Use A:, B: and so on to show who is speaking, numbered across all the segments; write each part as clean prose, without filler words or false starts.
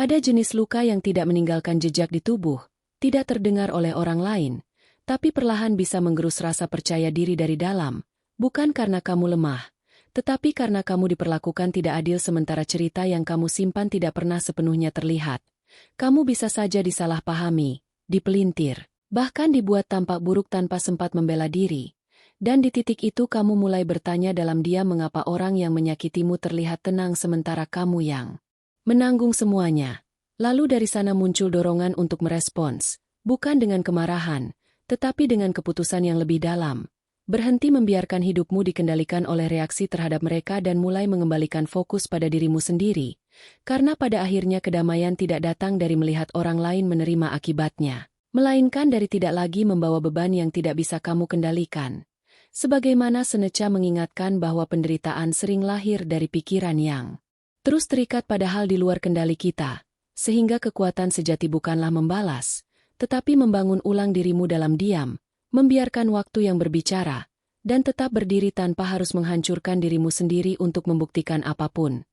A: Ada jenis luka yang tidak meninggalkan jejak di tubuh, tidak terdengar oleh orang lain, tapi perlahan bisa menggerus rasa percaya diri dari dalam, bukan karena kamu lemah, tetapi karena kamu diperlakukan tidak adil sementara cerita yang kamu simpan tidak pernah sepenuhnya terlihat. Kamu bisa saja disalahpahami, dipelintir, bahkan dibuat tampak buruk tanpa sempat membela diri. Dan di titik itu kamu mulai bertanya dalam diam mengapa orang yang menyakitimu terlihat tenang sementara kamu yang menanggung semuanya. Lalu dari sana muncul dorongan untuk merespons, bukan dengan kemarahan, tetapi dengan keputusan yang lebih dalam. Berhenti membiarkan hidupmu dikendalikan oleh reaksi terhadap mereka dan mulai mengembalikan fokus pada dirimu sendiri. Karena pada akhirnya kedamaian tidak datang dari melihat orang lain menerima akibatnya, melainkan dari tidak lagi membawa beban yang tidak bisa kamu kendalikan. Sebagaimana Seneca mengingatkan bahwa penderitaan sering lahir dari pikiran yang terus terikat pada hal di luar kendali kita, sehingga kekuatan sejati bukanlah membalas, tetapi membangun ulang dirimu dalam diam, membiarkan waktu yang berbicara, dan tetap berdiri tanpa harus menghancurkan dirimu sendiri untuk membuktikan apapun.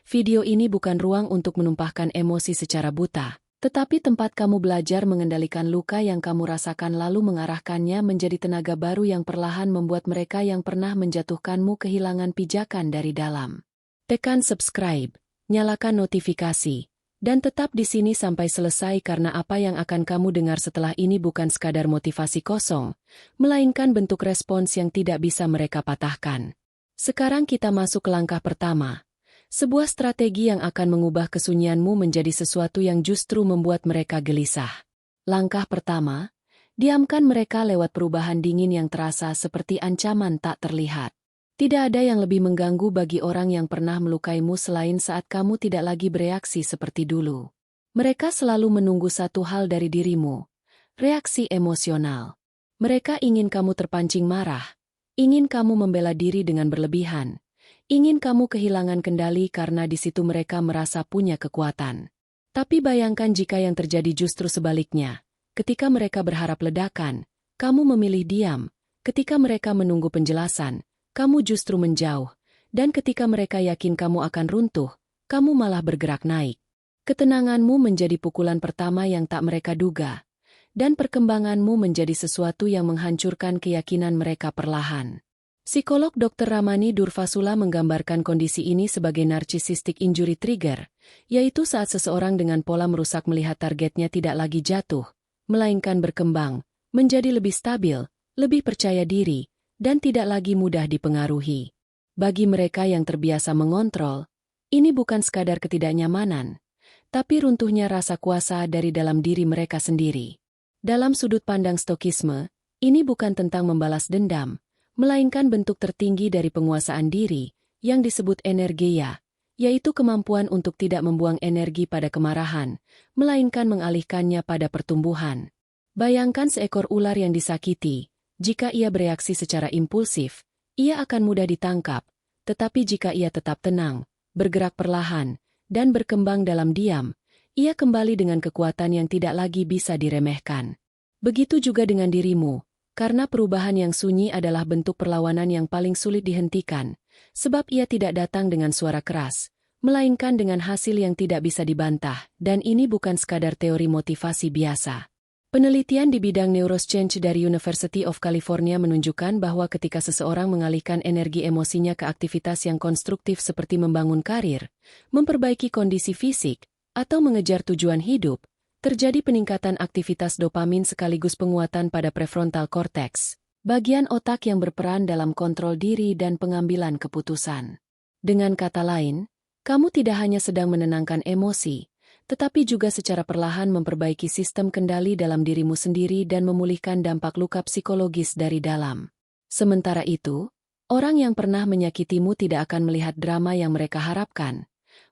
A: Video ini bukan ruang untuk menumpahkan emosi secara buta, tetapi tempat kamu belajar mengendalikan luka yang kamu rasakan lalu mengarahkannya menjadi tenaga baru yang perlahan membuat mereka yang pernah menjatuhkanmu kehilangan pijakan dari dalam. Tekan subscribe, nyalakan notifikasi, dan tetap di sini sampai selesai karena apa yang akan kamu dengar setelah ini bukan sekadar motivasi kosong, melainkan bentuk respons yang tidak bisa mereka patahkan. Sekarang kita masuk ke langkah pertama. Sebuah strategi yang akan mengubah kesunyianmu menjadi sesuatu yang justru membuat mereka gelisah. Langkah pertama, diamkan mereka lewat perubahan dingin yang terasa seperti ancaman tak terlihat. Tidak ada yang lebih mengganggu bagi orang yang pernah melukaimu selain saat kamu tidak lagi bereaksi seperti dulu. Mereka selalu menunggu satu hal dari dirimu, reaksi emosional. Mereka ingin kamu terpancing marah, ingin kamu membela diri dengan berlebihan, ingin kamu kehilangan kendali karena di situ mereka merasa punya kekuatan. Tapi bayangkan jika yang terjadi justru sebaliknya. Ketika mereka berharap ledakan, kamu memilih diam. Ketika mereka menunggu penjelasan, kamu justru menjauh. Dan ketika mereka yakin kamu akan runtuh, kamu malah bergerak naik. Ketenanganmu menjadi pukulan pertama yang tak mereka duga. Dan perkembanganmu menjadi sesuatu yang menghancurkan keyakinan mereka perlahan. Psikolog Dr. Ramani Durvasula menggambarkan kondisi ini sebagai narcissistic injury trigger, yaitu saat seseorang dengan pola merusak melihat targetnya tidak lagi jatuh, melainkan berkembang, menjadi lebih stabil, lebih percaya diri, dan tidak lagi mudah dipengaruhi. Bagi mereka yang terbiasa mengontrol, ini bukan sekadar ketidaknyamanan, tapi runtuhnya rasa kuasa dari dalam diri mereka sendiri. Dalam sudut pandang Stokisme, ini bukan tentang membalas dendam, melainkan bentuk tertinggi dari penguasaan diri, yang disebut energeia, yaitu kemampuan untuk tidak membuang energi pada kemarahan, melainkan mengalihkannya pada pertumbuhan. Bayangkan seekor ular yang disakiti, jika ia bereaksi secara impulsif, ia akan mudah ditangkap, tetapi jika ia tetap tenang, bergerak perlahan, dan berkembang dalam diam, ia kembali dengan kekuatan yang tidak lagi bisa diremehkan. Begitu juga dengan dirimu. Karena perubahan yang sunyi adalah bentuk perlawanan yang paling sulit dihentikan, sebab ia tidak datang dengan suara keras, melainkan dengan hasil yang tidak bisa dibantah, dan ini bukan sekadar teori motivasi biasa. Penelitian di bidang neuroscience dari University of California menunjukkan bahwa ketika seseorang mengalihkan energi emosinya ke aktivitas yang konstruktif seperti membangun karir, memperbaiki kondisi fisik, atau mengejar tujuan hidup, terjadi peningkatan aktivitas dopamin sekaligus penguatan pada prefrontal cortex, bagian otak yang berperan dalam kontrol diri dan pengambilan keputusan. Dengan kata lain, kamu tidak hanya sedang menenangkan emosi, tetapi juga secara perlahan memperbaiki sistem kendali dalam dirimu sendiri dan memulihkan dampak luka psikologis dari dalam. Sementara itu, orang yang pernah menyakitimu tidak akan melihat drama yang mereka harapkan.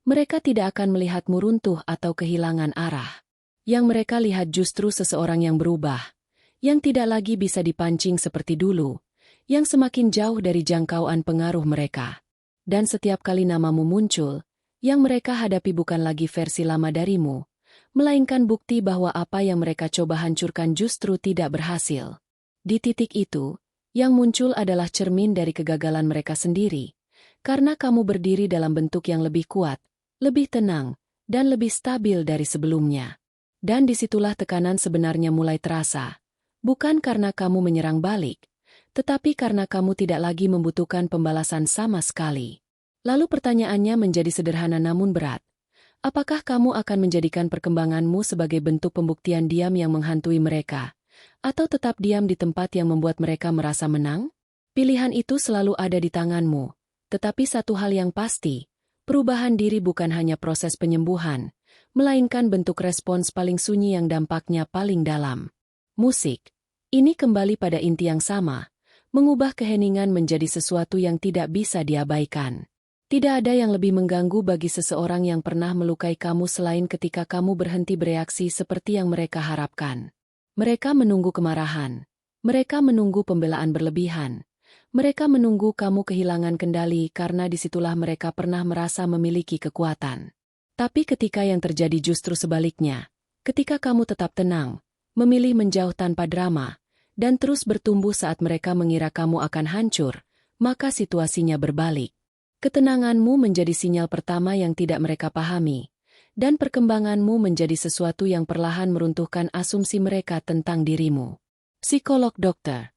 A: Mereka tidak akan melihatmu runtuh atau kehilangan arah. Yang mereka lihat justru seseorang yang berubah, yang tidak lagi bisa dipancing seperti dulu, yang semakin jauh dari jangkauan pengaruh mereka. Dan setiap kali namamu muncul, yang mereka hadapi bukan lagi versi lama darimu, melainkan bukti bahwa apa yang mereka coba hancurkan justru tidak berhasil. Di titik itu, yang muncul adalah cermin dari kegagalan mereka sendiri, karena kamu berdiri dalam bentuk yang lebih kuat, lebih tenang, dan lebih stabil dari sebelumnya. Dan disitulah tekanan sebenarnya mulai terasa. Bukan karena kamu menyerang balik, tetapi karena kamu tidak lagi membutuhkan pembalasan sama sekali. Lalu pertanyaannya menjadi sederhana namun berat. Apakah kamu akan menjadikan perkembanganmu sebagai bentuk pembuktian diam yang menghantui mereka? Atau tetap diam di tempat yang membuat mereka merasa menang? Pilihan itu selalu ada di tanganmu. Tetapi satu hal yang pasti, perubahan diri bukan hanya proses penyembuhan, melainkan bentuk respons paling sunyi yang dampaknya paling dalam. Musik. Ini kembali pada inti yang sama, mengubah keheningan menjadi sesuatu yang tidak bisa diabaikan. Tidak ada yang lebih mengganggu bagi seseorang yang pernah melukai kamu selain ketika kamu berhenti bereaksi seperti yang mereka harapkan. Mereka menunggu kemarahan. Mereka menunggu pembelaan berlebihan. Mereka menunggu kamu kehilangan kendali karena disitulah mereka pernah merasa memiliki kekuatan. Tapi ketika yang terjadi justru sebaliknya, ketika kamu tetap tenang, memilih menjauh tanpa drama, dan terus bertumbuh saat mereka mengira kamu akan hancur, maka situasinya berbalik. Ketenanganmu menjadi sinyal pertama yang tidak mereka pahami, dan perkembanganmu menjadi sesuatu yang perlahan meruntuhkan asumsi mereka tentang dirimu. Psikolog Dr.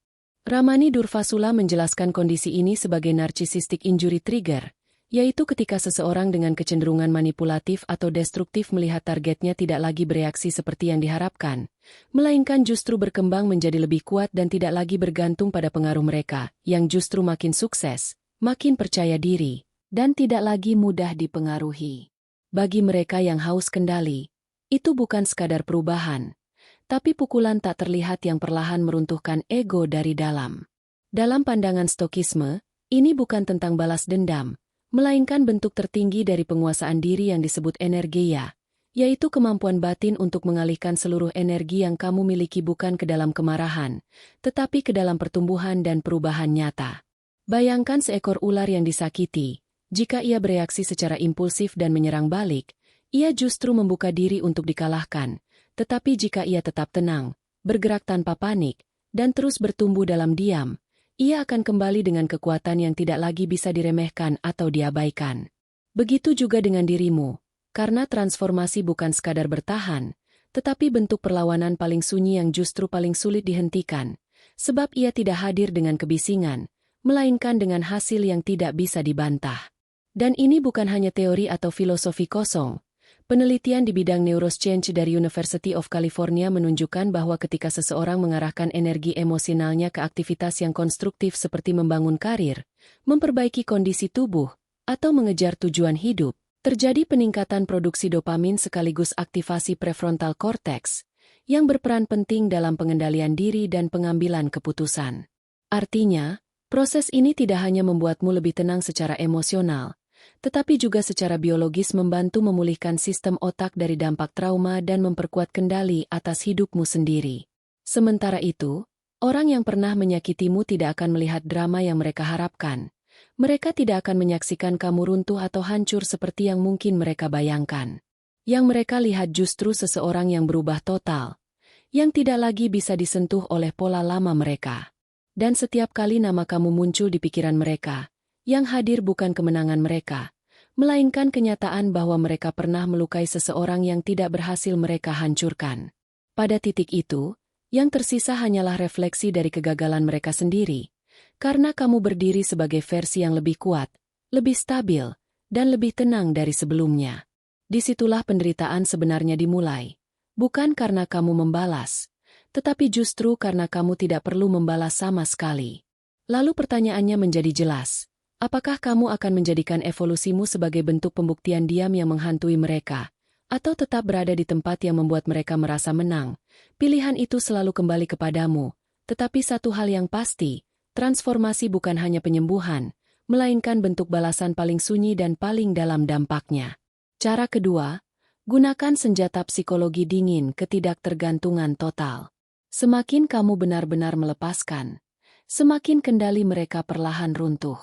A: Ramani Durvasula menjelaskan kondisi ini sebagai narcissistic injury trigger, yaitu ketika seseorang dengan kecenderungan manipulatif atau destruktif melihat targetnya tidak lagi bereaksi seperti yang diharapkan, melainkan justru berkembang menjadi lebih kuat dan tidak lagi bergantung pada pengaruh mereka, yang justru makin sukses, makin percaya diri, dan tidak lagi mudah dipengaruhi. Bagi mereka yang haus kendali, itu bukan sekadar perubahan, tapi pukulan tak terlihat yang perlahan meruntuhkan ego dari dalam. Dalam pandangan Stokisme, ini bukan tentang balas dendam, melainkan bentuk tertinggi dari penguasaan diri yang disebut energeia, yaitu kemampuan batin untuk mengalihkan seluruh energi yang kamu miliki bukan ke dalam kemarahan, tetapi ke dalam pertumbuhan dan perubahan nyata. Bayangkan seekor ular yang disakiti. Jika ia bereaksi secara impulsif dan menyerang balik, ia justru membuka diri untuk dikalahkan. Tetapi jika ia tetap tenang, bergerak tanpa panik, dan terus bertumbuh dalam diam, ia akan kembali dengan kekuatan yang tidak lagi bisa diremehkan atau diabaikan. Begitu juga dengan dirimu, karena transformasi bukan sekadar bertahan, tetapi bentuk perlawanan paling sunyi yang justru paling sulit dihentikan, sebab ia tidak hadir dengan kebisingan, melainkan dengan hasil yang tidak bisa dibantah. Dan ini bukan hanya teori atau filosofi kosong. Penelitian di bidang neuroscience dari University of California menunjukkan bahwa ketika seseorang mengarahkan energi emosionalnya ke aktivitas yang konstruktif seperti membangun karir, memperbaiki kondisi tubuh, atau mengejar tujuan hidup, terjadi peningkatan produksi dopamin sekaligus aktivasi prefrontal cortex, yang berperan penting dalam pengendalian diri dan pengambilan keputusan. Artinya, proses ini tidak hanya membuatmu lebih tenang secara emosional, tetapi juga secara biologis membantu memulihkan sistem otak dari dampak trauma dan memperkuat kendali atas hidupmu sendiri. Sementara itu, orang yang pernah menyakitimu tidak akan melihat drama yang mereka harapkan. Mereka tidak akan menyaksikan kamu runtuh atau hancur seperti yang mungkin mereka bayangkan. Yang mereka lihat justru seseorang yang berubah total, yang tidak lagi bisa disentuh oleh pola lama mereka. Dan setiap kali nama kamu muncul di pikiran mereka, yang hadir bukan kemenangan mereka, melainkan kenyataan bahwa mereka pernah melukai seseorang yang tidak berhasil mereka hancurkan. Pada titik itu, yang tersisa hanyalah refleksi dari kegagalan mereka sendiri, karena kamu berdiri sebagai versi yang lebih kuat, lebih stabil, dan lebih tenang dari sebelumnya. Disitulah penderitaan sebenarnya dimulai, bukan karena kamu membalas, tetapi justru karena kamu tidak perlu membalas sama sekali. Lalu pertanyaannya menjadi jelas. Apakah kamu akan menjadikan evolusimu sebagai bentuk pembuktian diam yang menghantui mereka, atau tetap berada di tempat yang membuat mereka merasa menang? Pilihan itu selalu kembali kepadamu, tetapi satu hal yang pasti, transformasi bukan hanya penyembuhan, melainkan bentuk balasan paling sunyi dan paling dalam dampaknya. Cara kedua, gunakan senjata psikologi dingin ketidaktergantungan total. Semakin kamu benar-benar melepaskan, semakin kendali mereka perlahan runtuh.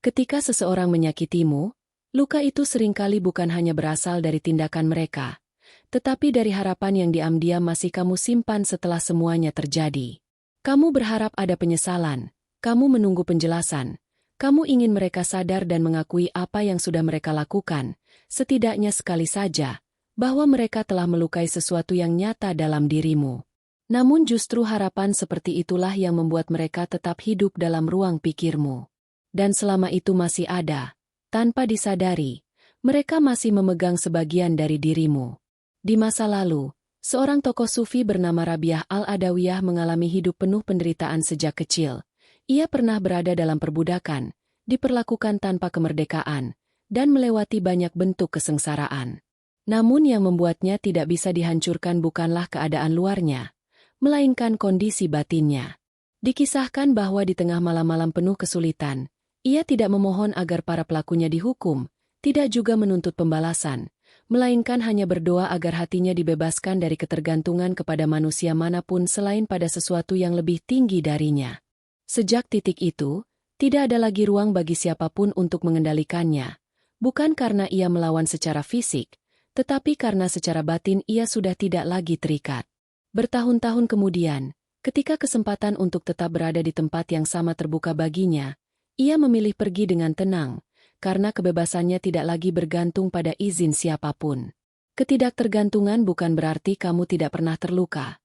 A: Ketika seseorang menyakitimu, luka itu seringkali bukan hanya berasal dari tindakan mereka, tetapi dari harapan yang diam-diam masih kamu simpan setelah semuanya terjadi. Kamu berharap ada penyesalan, kamu menunggu penjelasan, kamu ingin mereka sadar dan mengakui apa yang sudah mereka lakukan, setidaknya sekali saja, bahwa mereka telah melukai sesuatu yang nyata dalam dirimu. Namun justru harapan seperti itulah yang membuat mereka tetap hidup dalam ruang pikirmu. Dan selama itu masih ada, tanpa disadari, mereka masih memegang sebagian dari dirimu. Di masa lalu, seorang tokoh sufi bernama Rabiah al-Adawiyah mengalami hidup penuh penderitaan sejak kecil. Ia pernah berada dalam perbudakan, diperlakukan tanpa kemerdekaan, dan melewati banyak bentuk kesengsaraan. Namun yang membuatnya tidak bisa dihancurkan bukanlah keadaan luarnya, melainkan kondisi batinnya. Dikisahkan bahwa di tengah malam-malam penuh kesulitan, ia tidak memohon agar para pelakunya dihukum, tidak juga menuntut pembalasan, melainkan hanya berdoa agar hatinya dibebaskan dari ketergantungan kepada manusia manapun selain pada sesuatu yang lebih tinggi darinya. Sejak titik itu, tidak ada lagi ruang bagi siapapun untuk mengendalikannya, bukan karena ia melawan secara fisik, tetapi karena secara batin ia sudah tidak lagi terikat. Bertahun-tahun kemudian, ketika kesempatan untuk tetap berada di tempat yang sama terbuka baginya, ia memilih pergi dengan tenang, karena kebebasannya tidak lagi bergantung pada izin siapapun. Ketidaktergantungan bukan berarti kamu tidak pernah terluka,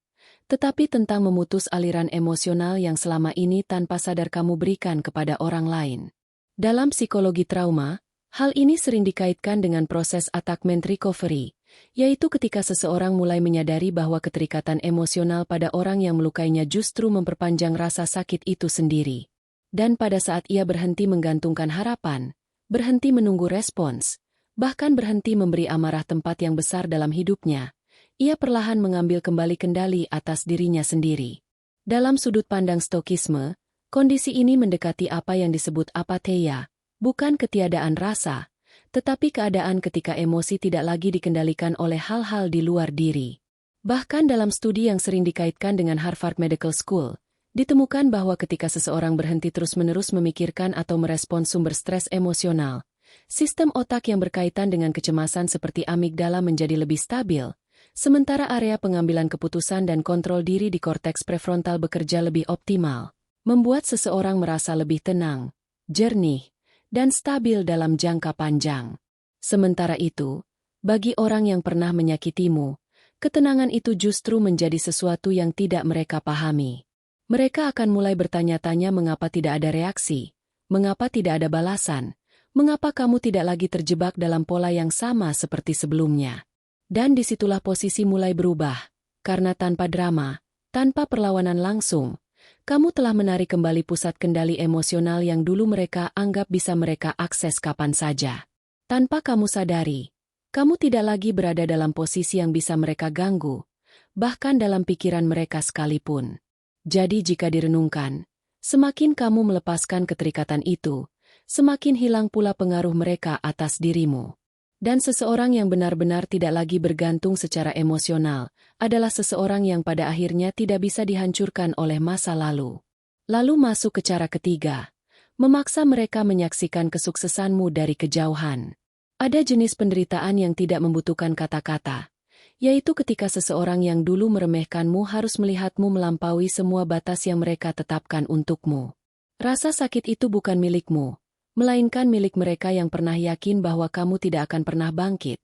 A: tetapi tentang memutus aliran emosional yang selama ini tanpa sadar kamu berikan kepada orang lain. Dalam psikologi trauma, hal ini sering dikaitkan dengan proses attachment recovery, yaitu ketika seseorang mulai menyadari bahwa keterikatan emosional pada orang yang melukainya justru memperpanjang rasa sakit itu sendiri. Dan pada saat ia berhenti menggantungkan harapan, berhenti menunggu respons, bahkan berhenti memberi amarah tempat yang besar dalam hidupnya, ia perlahan mengambil kembali kendali atas dirinya sendiri. Dalam sudut pandang Stokisme, kondisi ini mendekati apa yang disebut apatheia, bukan ketiadaan rasa, tetapi keadaan ketika emosi tidak lagi dikendalikan oleh hal-hal di luar diri. Bahkan dalam studi yang sering dikaitkan dengan Harvard Medical School, ditemukan bahwa ketika seseorang berhenti terus-menerus memikirkan atau merespons sumber stres emosional, sistem otak yang berkaitan dengan kecemasan seperti amigdala menjadi lebih stabil, sementara area pengambilan keputusan dan kontrol diri di korteks prefrontal bekerja lebih optimal, membuat seseorang merasa lebih tenang, jernih, dan stabil dalam jangka panjang. Sementara itu, bagi orang yang pernah menyakitimu, ketenangan itu justru menjadi sesuatu yang tidak mereka pahami. Mereka akan mulai bertanya-tanya mengapa tidak ada reaksi, mengapa tidak ada balasan, mengapa kamu tidak lagi terjebak dalam pola yang sama seperti sebelumnya. Dan disitulah posisi mulai berubah, karena tanpa drama, tanpa perlawanan langsung, kamu telah menarik kembali pusat kendali emosional yang dulu mereka anggap bisa mereka akses kapan saja. Tanpa kamu sadari, kamu tidak lagi berada dalam posisi yang bisa mereka ganggu, bahkan dalam pikiran mereka sekalipun. Jadi jika direnungkan, semakin kamu melepaskan keterikatan itu, semakin hilang pula pengaruh mereka atas dirimu. Dan seseorang yang benar-benar tidak lagi bergantung secara emosional adalah seseorang yang pada akhirnya tidak bisa dihancurkan oleh masa lalu. Lalu masuk ke cara ketiga, memaksa mereka menyaksikan kesuksesanmu dari kejauhan. Ada jenis penderitaan yang tidak membutuhkan kata-kata, yaitu ketika seseorang yang dulu meremehkanmu harus melihatmu melampaui semua batas yang mereka tetapkan untukmu. Rasa sakit itu bukan milikmu, melainkan milik mereka yang pernah yakin bahwa kamu tidak akan pernah bangkit,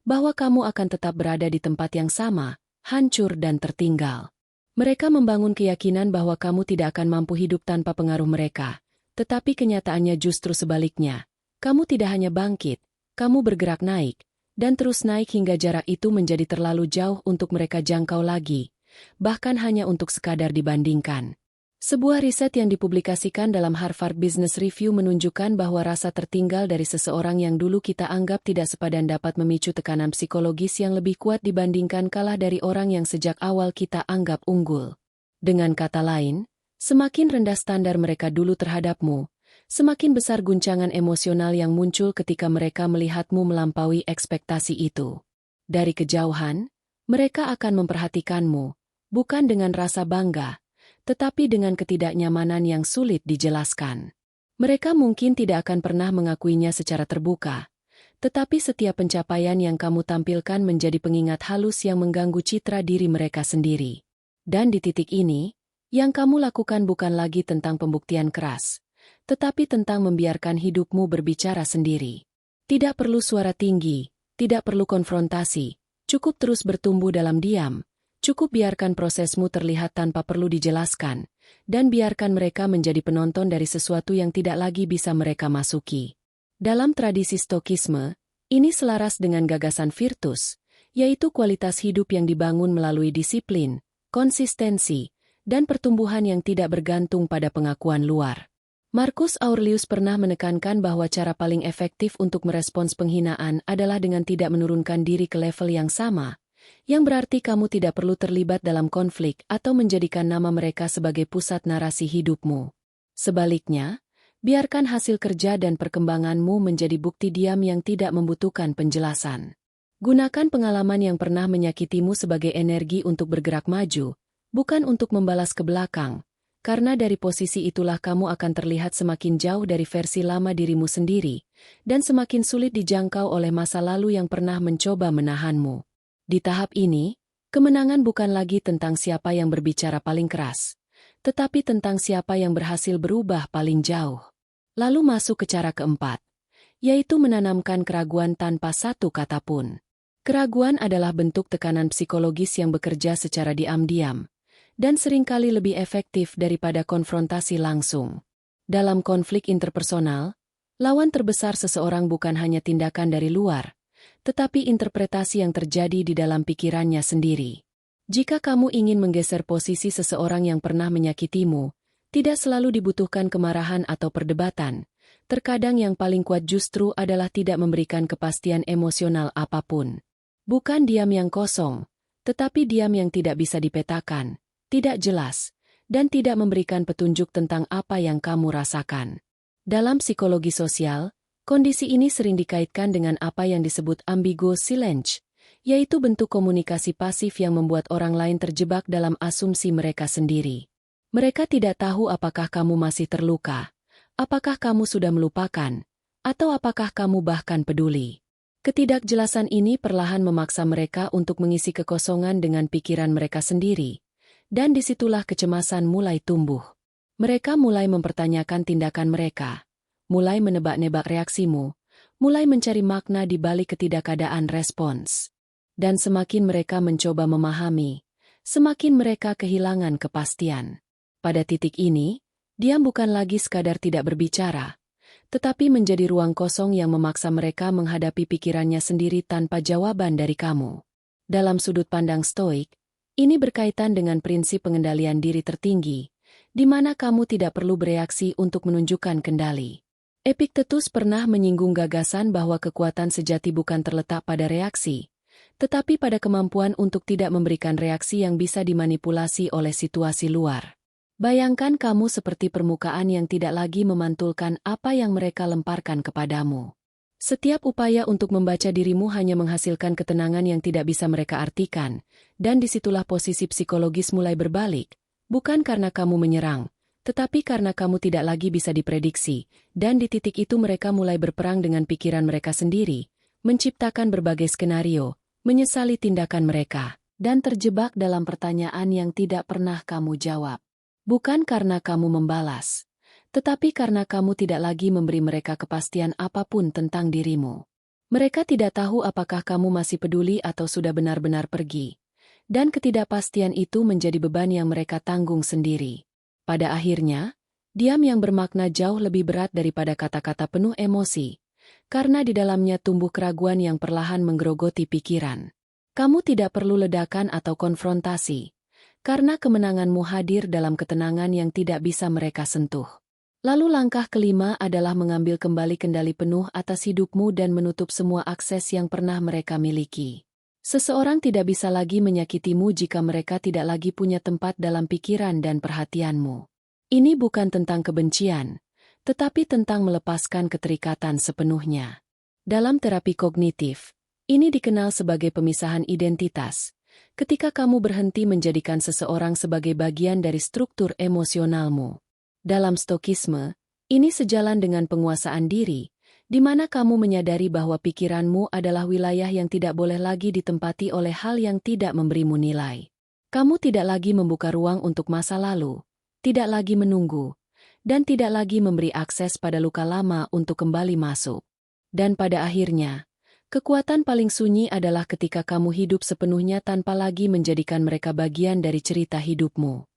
A: bahwa kamu akan tetap berada di tempat yang sama, hancur dan tertinggal. Mereka membangun keyakinan bahwa kamu tidak akan mampu hidup tanpa pengaruh mereka, tetapi kenyataannya justru sebaliknya. Kamu tidak hanya bangkit, kamu bergerak naik, dan terus naik hingga jarak itu menjadi terlalu jauh untuk mereka jangkau lagi, bahkan hanya untuk sekadar dibandingkan. Sebuah riset yang dipublikasikan dalam Harvard Business Review menunjukkan bahwa rasa tertinggal dari seseorang yang dulu kita anggap tidak sepadan dapat memicu tekanan psikologis yang lebih kuat dibandingkan kalah dari orang yang sejak awal kita anggap unggul. Dengan kata lain, semakin rendah standar mereka dulu terhadapmu, semakin besar guncangan emosional yang muncul ketika mereka melihatmu melampaui ekspektasi itu. Dari kejauhan, mereka akan memperhatikanmu, bukan dengan rasa bangga, tetapi dengan ketidaknyamanan yang sulit dijelaskan. Mereka mungkin tidak akan pernah mengakuinya secara terbuka, tetapi setiap pencapaian yang kamu tampilkan menjadi pengingat halus yang mengganggu citra diri mereka sendiri. Dan di titik ini, yang kamu lakukan bukan lagi tentang pembuktian keras, tetapi tentang membiarkan hidupmu berbicara sendiri. Tidak perlu suara tinggi, tidak perlu konfrontasi, cukup terus bertumbuh dalam diam, cukup biarkan prosesmu terlihat tanpa perlu dijelaskan, dan biarkan mereka menjadi penonton dari sesuatu yang tidak lagi bisa mereka masuki. Dalam tradisi Stokisme, ini selaras dengan gagasan Virtus, yaitu kualitas hidup yang dibangun melalui disiplin, konsistensi, dan pertumbuhan yang tidak bergantung pada pengakuan luar. Marcus Aurelius pernah menekankan bahwa cara paling efektif untuk merespons penghinaan adalah dengan tidak menurunkan diri ke level yang sama, yang berarti kamu tidak perlu terlibat dalam konflik atau menjadikan nama mereka sebagai pusat narasi hidupmu. Sebaliknya, biarkan hasil kerja dan perkembanganmu menjadi bukti diam yang tidak membutuhkan penjelasan. Gunakan pengalaman yang pernah menyakitimu sebagai energi untuk bergerak maju, bukan untuk membalas ke belakang. Karena dari posisi itulah kamu akan terlihat semakin jauh dari versi lama dirimu sendiri, dan semakin sulit dijangkau oleh masa lalu yang pernah mencoba menahanmu. Di tahap ini, kemenangan bukan lagi tentang siapa yang berbicara paling keras, tetapi tentang siapa yang berhasil berubah paling jauh. Lalu masuk ke cara keempat, yaitu menanamkan keraguan tanpa satu kata pun. Keraguan adalah bentuk tekanan psikologis yang bekerja secara diam-diam, dan seringkali lebih efektif daripada konfrontasi langsung. Dalam konflik interpersonal, lawan terbesar seseorang bukan hanya tindakan dari luar, tetapi interpretasi yang terjadi di dalam pikirannya sendiri. Jika kamu ingin menggeser posisi seseorang yang pernah menyakitimu, tidak selalu dibutuhkan kemarahan atau perdebatan. Terkadang yang paling kuat justru adalah tidak memberikan kepastian emosional apapun. Bukan diam yang kosong, tetapi diam yang tidak bisa dipetakan, tidak jelas, dan tidak memberikan petunjuk tentang apa yang kamu rasakan. Dalam psikologi sosial, kondisi ini sering dikaitkan dengan apa yang disebut ambigu silence, yaitu bentuk komunikasi pasif yang membuat orang lain terjebak dalam asumsi mereka sendiri. Mereka tidak tahu apakah kamu masih terluka, apakah kamu sudah melupakan, atau apakah kamu bahkan peduli. Ketidakjelasan ini perlahan memaksa mereka untuk mengisi kekosongan dengan pikiran mereka sendiri. Dan disitulah kecemasan mulai tumbuh. Mereka mulai mempertanyakan tindakan mereka, mulai menebak-nebak reaksimu, mulai mencari makna di balik ketidakadaan respons. Dan semakin mereka mencoba memahami, semakin mereka kehilangan kepastian. Pada titik ini, diam bukan lagi sekadar tidak berbicara, tetapi menjadi ruang kosong yang memaksa mereka menghadapi pikirannya sendiri tanpa jawaban dari kamu. Dalam sudut pandang Stoik, ini berkaitan dengan prinsip pengendalian diri tertinggi, di mana kamu tidak perlu bereaksi untuk menunjukkan kendali. Epictetus pernah menyinggung gagasan bahwa kekuatan sejati bukan terletak pada reaksi, tetapi pada kemampuan untuk tidak memberikan reaksi yang bisa dimanipulasi oleh situasi luar. Bayangkan kamu seperti permukaan yang tidak lagi memantulkan apa yang mereka lemparkan kepadamu. Setiap upaya untuk membaca dirimu hanya menghasilkan ketenangan yang tidak bisa mereka artikan, dan disitulah posisi psikologis mulai berbalik, bukan karena kamu menyerang, tetapi karena kamu tidak lagi bisa diprediksi, dan di titik itu mereka mulai berperang dengan pikiran mereka sendiri, menciptakan berbagai skenario, menyesali tindakan mereka, dan terjebak dalam pertanyaan yang tidak pernah kamu jawab. Bukan karena kamu membalas, tetapi karena kamu tidak lagi memberi mereka kepastian apapun tentang dirimu. Mereka tidak tahu apakah kamu masih peduli atau sudah benar-benar pergi. Dan ketidakpastian itu menjadi beban yang mereka tanggung sendiri. Pada akhirnya, diam yang bermakna jauh lebih berat daripada kata-kata penuh emosi, karena di dalamnya tumbuh keraguan yang perlahan menggerogoti pikiran. Kamu tidak perlu ledakan atau konfrontasi, karena kemenanganmu hadir dalam ketenangan yang tidak bisa mereka sentuh. Lalu langkah kelima adalah mengambil kembali kendali penuh atas hidupmu dan menutup semua akses yang pernah mereka miliki. Seseorang tidak bisa lagi menyakitimu jika mereka tidak lagi punya tempat dalam pikiran dan perhatianmu. Ini bukan tentang kebencian, tetapi tentang melepaskan keterikatan sepenuhnya. Dalam terapi kognitif, ini dikenal sebagai pemisahan identitas. Ketika kamu berhenti menjadikan seseorang sebagai bagian dari struktur emosionalmu. Dalam Stokisme, ini sejalan dengan penguasaan diri, di mana kamu menyadari bahwa pikiranmu adalah wilayah yang tidak boleh lagi ditempati oleh hal yang tidak memberimu nilai. Kamu tidak lagi membuka ruang untuk masa lalu, tidak lagi menunggu, dan tidak lagi memberi akses pada luka lama untuk kembali masuk. Dan pada akhirnya, kekuatan paling sunyi adalah ketika kamu hidup sepenuhnya tanpa lagi menjadikan mereka bagian dari cerita hidupmu.